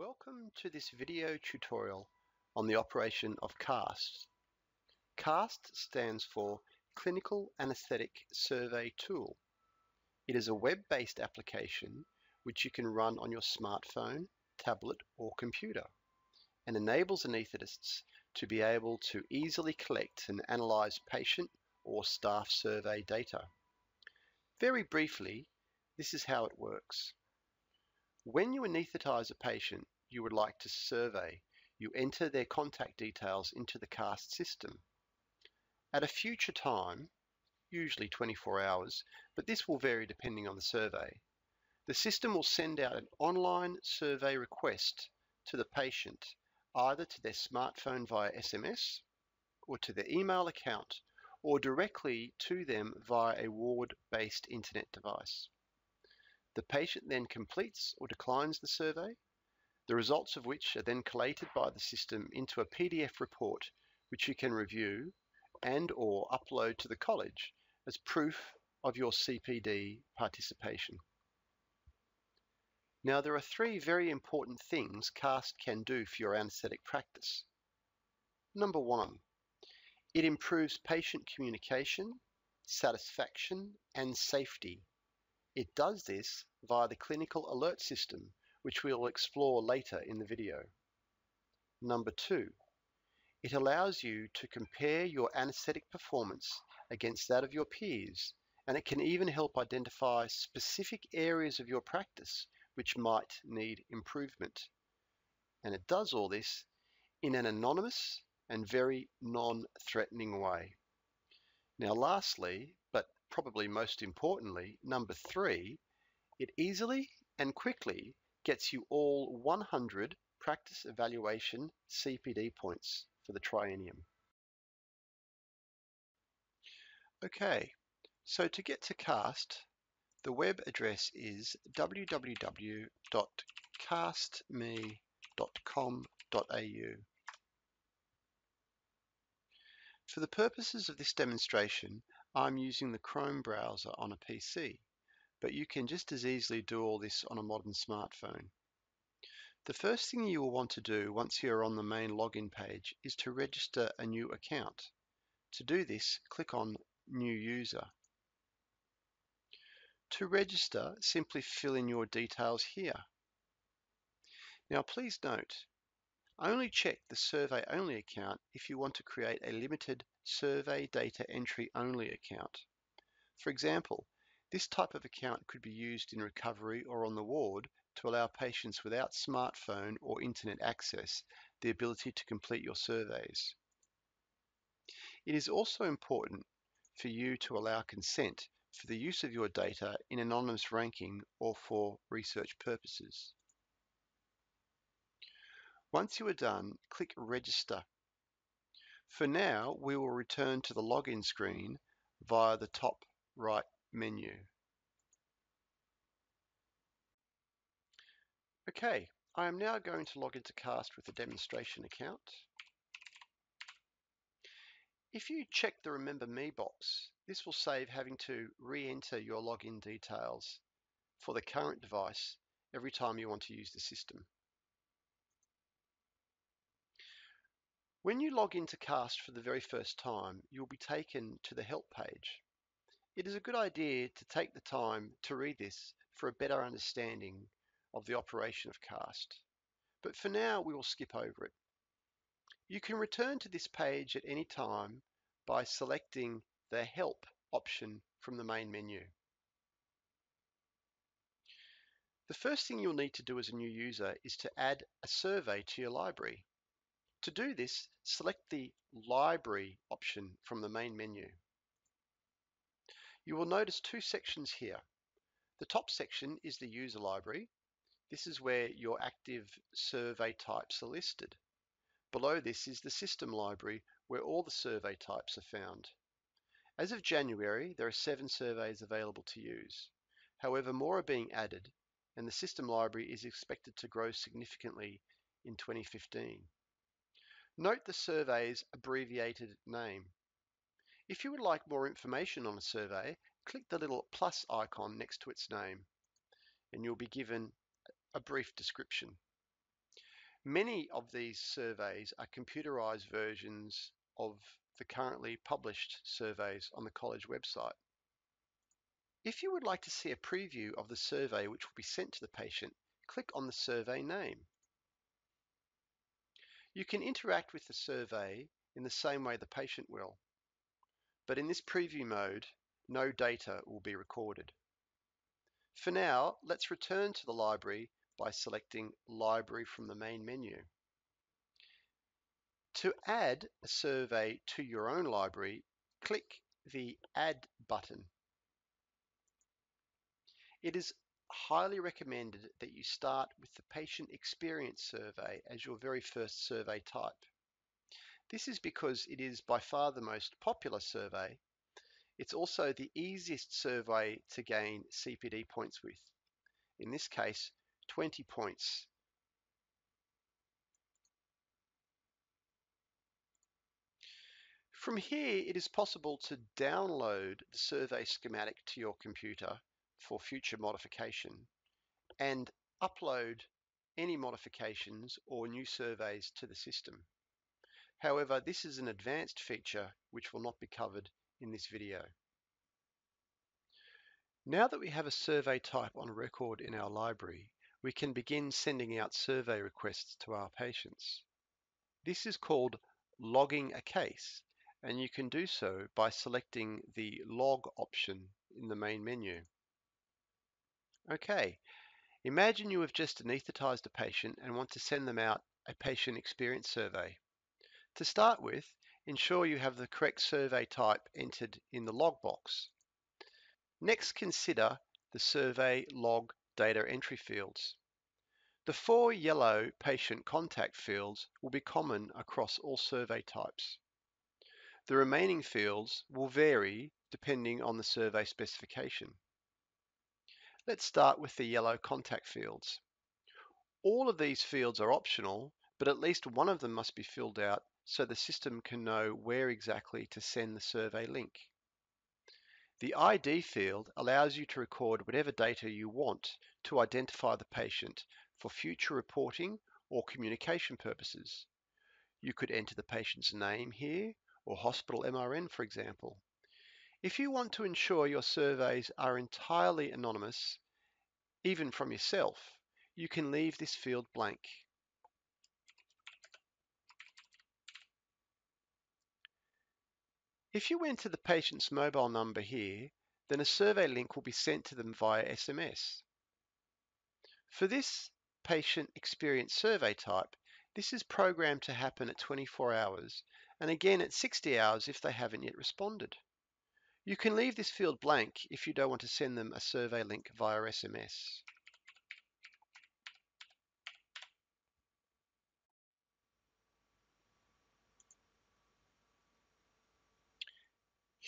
Welcome to this video tutorial on the operation of CAST. CAST stands for Clinical Anesthetic Survey Tool. It is a web-based application which you can run on your smartphone, tablet or computer and enables anaesthetists to be able to easily collect and analyse patient or staff survey data. Very briefly, this is how it works. When you anaesthetise a patient you would like to survey, you enter their contact details into the CAST system. At a future time, usually 24 hours, but this will vary depending on the survey, the system will send out an online survey request to the patient, either to their smartphone via SMS or to their email account, or directly to them via a ward-based internet device. The patient then completes or declines the survey, the results of which are then collated by the system into a PDF report which you can review and or upload to the college as proof of your CPD participation. Now there are three very important things CAST can do for your anaesthetic practice. Number one, it improves patient communication, satisfaction and safety. It does this via the clinical alert system, which we'll explore later in the video. Number two, it allows you to compare your anaesthetic performance against that of your peers, and it can even help identify specific areas of your practice which might need improvement. And it does all this in an anonymous and very non-threatening way. Now lastly, but probably most importantly, number three, it easily and quickly gets you all 100 practice evaluation CPD points for the triennium. Okay, so to get to CAST, the web address is www.castme.com.au. For the purposes of this demonstration, I'm using the Chrome browser on a PC, but you can just as easily do all this on a modern smartphone. The first thing you will want to do once you're on the main login page is to register a new account. To do this, click on New User. To register, simply fill in your details here. Now please note, only check the Survey Only account if you want to create a limited Survey Data Entry Only account. For example, this type of account could be used in recovery or on the ward to allow patients without smartphone or internet access the ability to complete your surveys. It is also important for you to allow consent for the use of your data in anonymous ranking or for research purposes. Once you are done, click Register. For now, we will return to the login screen via the top right menu. Okay, I am now going to log into CAST with a demonstration account. If you check the Remember Me box, this will save having to re-enter your login details for the current device every time you want to use the system. When you log into CAST for the very first time, you'll be taken to the help page. It is a good idea to take the time to read this for a better understanding of the operation of CAST. But for now, we will skip over it. You can return to this page at any time by selecting the Help option from the main menu. The first thing you'll need to do as a new user is to add a survey to your library. To do this, select the Library option from the main menu. You will notice two sections here. The top section is the user library. This is where your active survey types are listed. Below this is the system library where all the survey types are found. As of January, there are 7 surveys available to use. However, more are being added and the system library is expected to grow significantly in 2015. Note the survey's abbreviated name. If you would like more information on a survey, click the little plus icon next to its name and you'll be given a brief description. Many of these surveys are computerized versions of the currently published surveys on the college website. If you would like to see a preview of the survey which will be sent to the patient, click on the survey name. You can interact with the survey in the same way the patient will, but in this preview mode, no data will be recorded. For now, let's return to the library by selecting Library from the main menu. To add a survey to your own library, click the Add button. It is highly recommended that you start with the patient experience survey as your very first survey type. This is because it is by far the most popular survey. It's also the easiest survey to gain CPD points with. In this case, 20 points. From here, it is possible to download the survey schematic to your computer for future modification and upload any modifications or new surveys to the system. However, this is an advanced feature which will not be covered in this video. Now that we have a survey type on record in our library, we can begin sending out survey requests to our patients. This is called logging a case, and you can do so by selecting the log option in the main menu. Okay, imagine you have just anesthetized a patient and want to send them out a patient experience survey. To start with, ensure you have the correct survey type entered in the log box. Next, consider the survey log data entry fields. The 4 yellow patient contact fields will be common across all survey types. The remaining fields will vary depending on the survey specification. Let's start with the yellow contact fields. All of these fields are optional, but at least one of them must be filled out so the system can know where exactly to send the survey link. The ID field allows you to record whatever data you want to identify the patient for future reporting or communication purposes. You could enter the patient's name here, or hospital MRN, for example. If you want to ensure your surveys are entirely anonymous, even from yourself, you can leave this field blank. If you enter the patient's mobile number here, then a survey link will be sent to them via SMS. For this patient experience survey type, this is programmed to happen at 24 hours and again at 60 hours if they haven't yet responded. You can leave this field blank if you don't want to send them a survey link via SMS.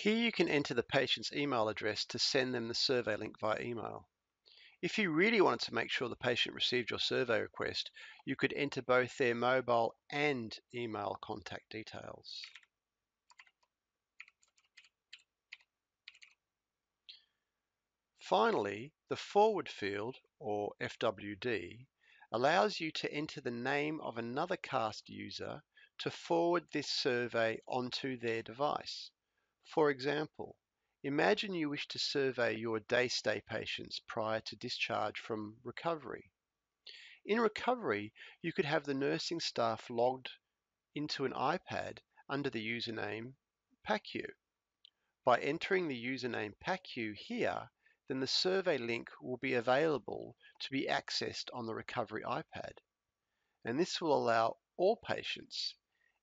Here you can enter the patient's email address to send them the survey link via email. If you really wanted to make sure the patient received your survey request, you could enter both their mobile and email contact details. Finally, the forward field, or FWD, allows you to enter the name of another CAST user to forward this survey onto their device. For example, imagine you wish to survey your day stay patients prior to discharge from recovery. In recovery, you could have the nursing staff logged into an iPad under the username PACU. By entering the username PACU here, then the survey link will be available to be accessed on the recovery iPad. And this will allow all patients,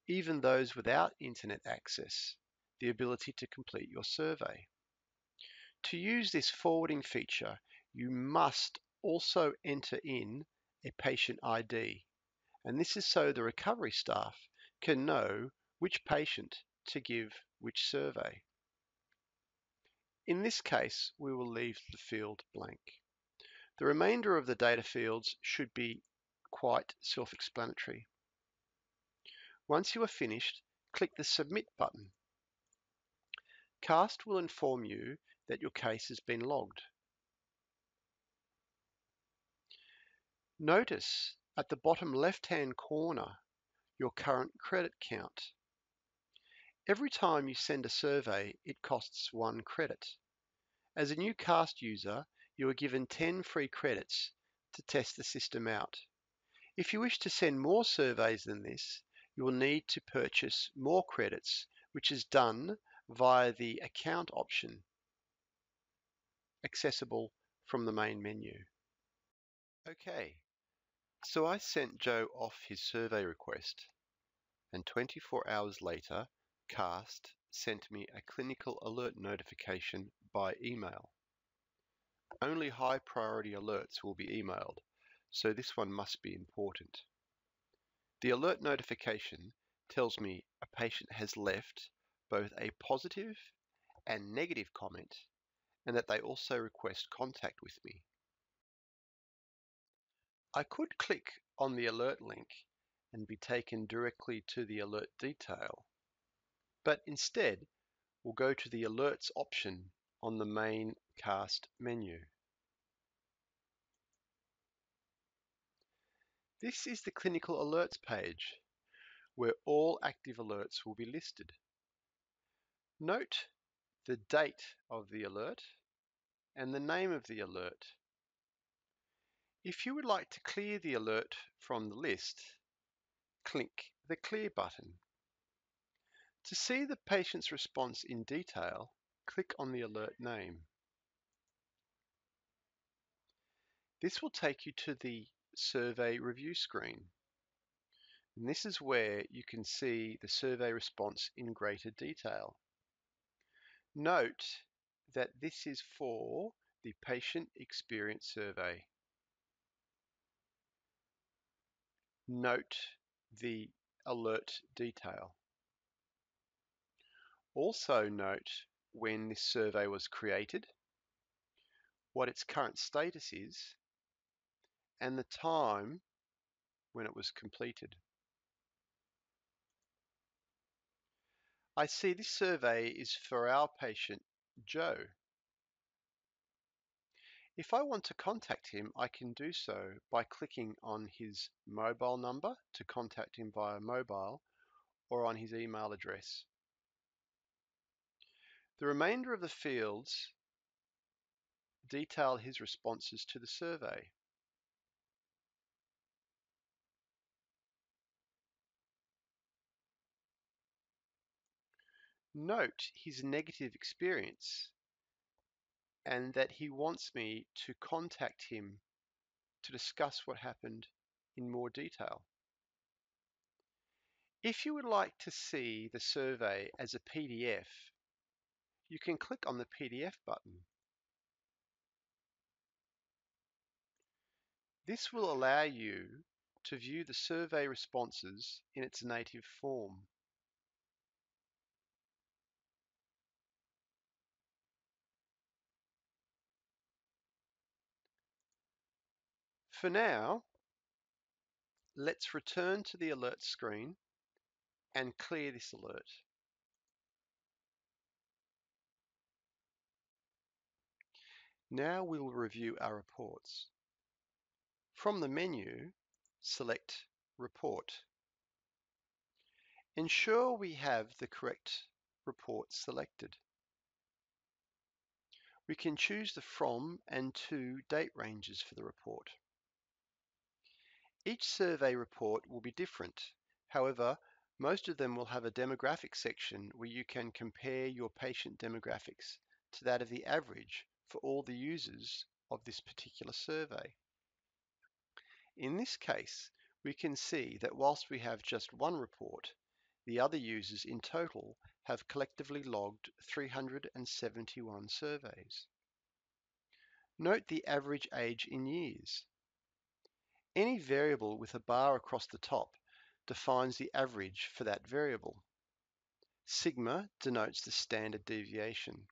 even those without internet access, the ability to complete your survey. To use this forwarding feature, you must also enter in a patient ID. And this is so the recovery staff can know which patient to give which survey. In this case, we will leave the field blank. The remainder of the data fields should be quite self-explanatory. Once you are finished, click the Submit button. CAST will inform you that your case has been logged. Notice At the bottom left-hand corner, your current credit count. Every time you send a survey, it costs 1 credit. As a new CAST user, you are given 10 free credits to test the system out. If you wish to send more surveys than this, you will need to purchase more credits, which is done via the account option, accessible from the main menu. Okay, so I sent Joe off his survey request, and 24 hours later, CAST sent me a clinical alert notification by email. Only high priority alerts will be emailed, so this one must be important. The alert notification tells me a patient has left both a positive and negative comment, and that they also request contact with me. I could click on the alert link and be taken directly to the alert detail, but instead we'll go to the alerts option on the main CAST menu. This is the clinical alerts page, where all active alerts will be listed. Note the date of the alert and the name of the alert. If you would like to clear the alert from the list, click the Clear button. To see the patient's response in detail, click on the alert name. This will take you to the survey review screen. And this is where you can see the survey response in greater detail. Note that this is for the patient experience survey. Note the alert detail. Also note when this survey was created, what its current status is, and the time when it was completed. I see this survey is for our patient, Joe. If I want to contact him, I can do so by clicking on his mobile number to contact him via mobile, or on his email address. The remainder of the fields detail his responses to the survey. Note his negative experience and that he wants me to contact him to discuss what happened in more detail. If you would like to see the survey as a PDF, you can click on the PDF button. This will allow you to view the survey responses in its native form. For now, let's return to the alert screen and clear this alert. Now we will review our reports. From the menu, select Report. Ensure we have the correct report selected. We can choose the from and to date ranges for the report. Each survey report will be different. However, most of them will have a demographic section where you can compare your patient demographics to that of the average for all the users of this particular survey. In this case, we can see that whilst we have just one report, the other users in total have collectively logged 371 surveys. Note the average age in years. Any variable with a bar across the top defines the average for that variable. Sigma denotes the standard deviation.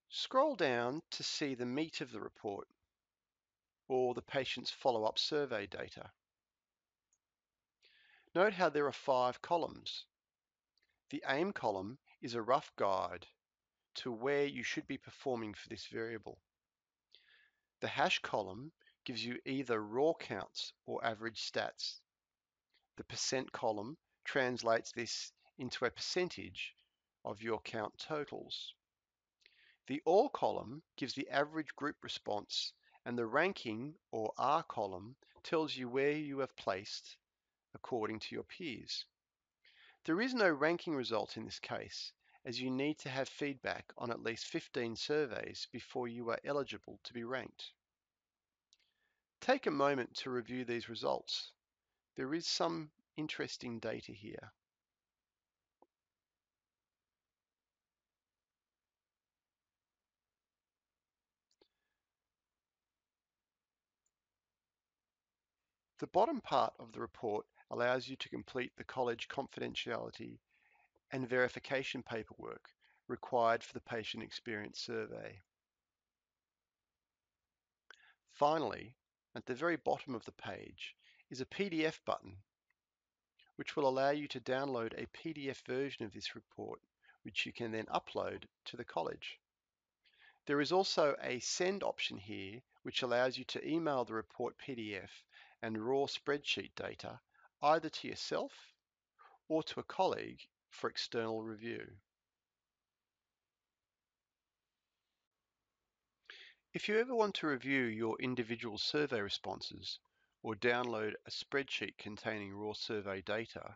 Scroll down to see the meat of the report, or the patient's follow-up survey data. Note how there are 5 columns. The aim column is a rough guide to where you should be performing for this variable. The hash column gives you either raw counts or average stats. The percent column translates this into a percentage of your count totals. The all column gives the average group response, and the ranking or R column tells you where you have placed according to your peers. There is no ranking result in this case, as you need to have feedback on at least 15 surveys before you are eligible to be ranked. Take a moment to review these results. There is some interesting data here. The bottom part of the report allows you to complete the college confidentiality and verification paperwork required for the patient experience survey. Finally, at the very bottom of the page is a PDF button, which will allow you to download a PDF version of this report, which you can then upload to the college. There is also a send option here, which allows you to email the report PDF and raw spreadsheet data either to yourself or to a colleague for external review. If you ever want to review your individual survey responses or download a spreadsheet containing raw survey data,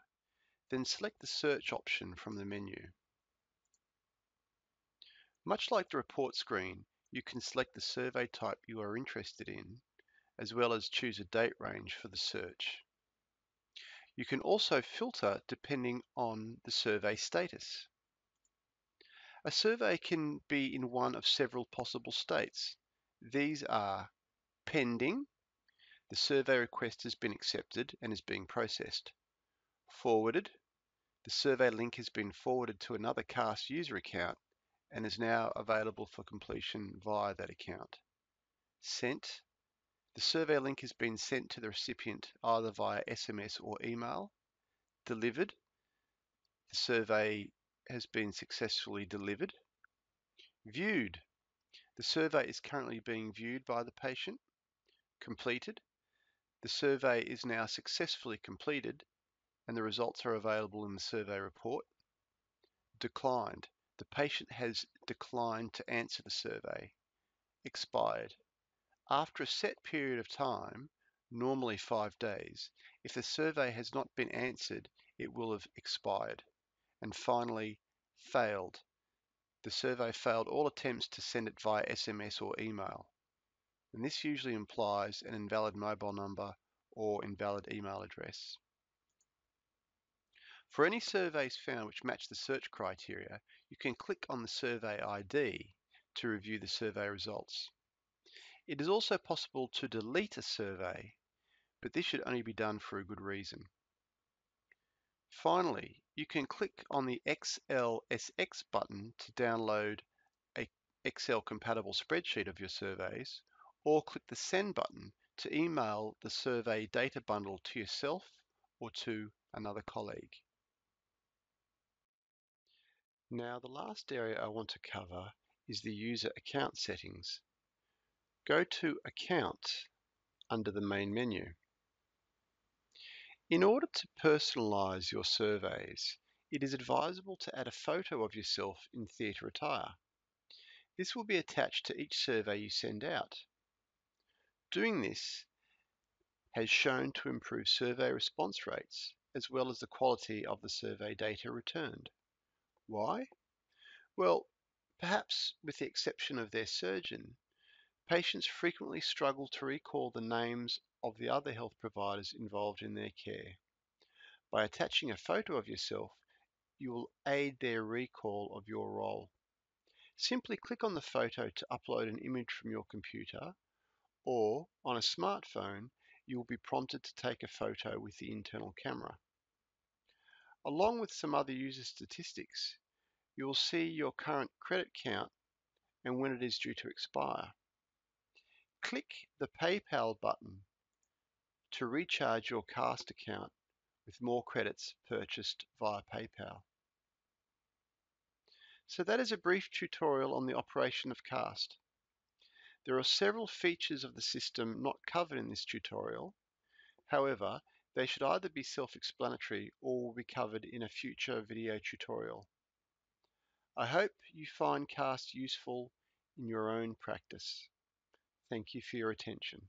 then select the search option from the menu. Much like the report screen, you can select the survey type you are interested in, as well as choose a date range for the search. You can also filter depending on the survey status. A survey can be in one of several possible states. These are pending, the survey request has been accepted and is being processed. Forwarded, the survey link has been forwarded to another CAST user account and is now available for completion via that account. Sent, the survey link has been sent to the recipient either via SMS or email. Delivered, the survey has been successfully delivered. Viewed, the survey is currently being viewed by the patient. Completed, the survey is now successfully completed and the results are available in the survey report. Declined, the patient has declined to answer the survey. Expired, after a set period of time, normally 5 days, if the survey has not been answered, it will have expired. And finally, failed. The survey failed all attempts to send it via SMS or email. And this usually implies an invalid mobile number or invalid email address. For any surveys found which match the search criteria, you can click on the survey ID to review the survey results. It is also possible to delete a survey, but this should only be done for a good reason. Finally, you can click on the XLSX button to download an Excel compatible spreadsheet of your surveys, or click the Send button to email the survey data bundle to yourself or to another colleague. Now, the last area I want to cover is the user account settings. Go to Account under the main menu. In order to personalize your surveys, it is advisable to add a photo of yourself in theatre attire. This will be attached to each survey you send out. Doing this has shown to improve survey response rates, as well as the quality of the survey data returned. Why? Well, perhaps with the exception of their surgeon, patients frequently struggle to recall the names of the other health providers involved in their care. By attaching a photo of yourself, you will aid their recall of your role. Simply click on the photo to upload an image from your computer, or on a smartphone, you will be prompted to take a photo with the internal camera. Along with some other user statistics, you will see your current credit count and when it is due to expire. Click the PayPal button to recharge your CAST account with more credits purchased via PayPal. So that is a brief tutorial on the operation of CAST. There are several features of the system not covered in this tutorial. However, they should either be self-explanatory or will be covered in a future video tutorial. I hope you find CAST useful in your own practice. Thank you for your attention.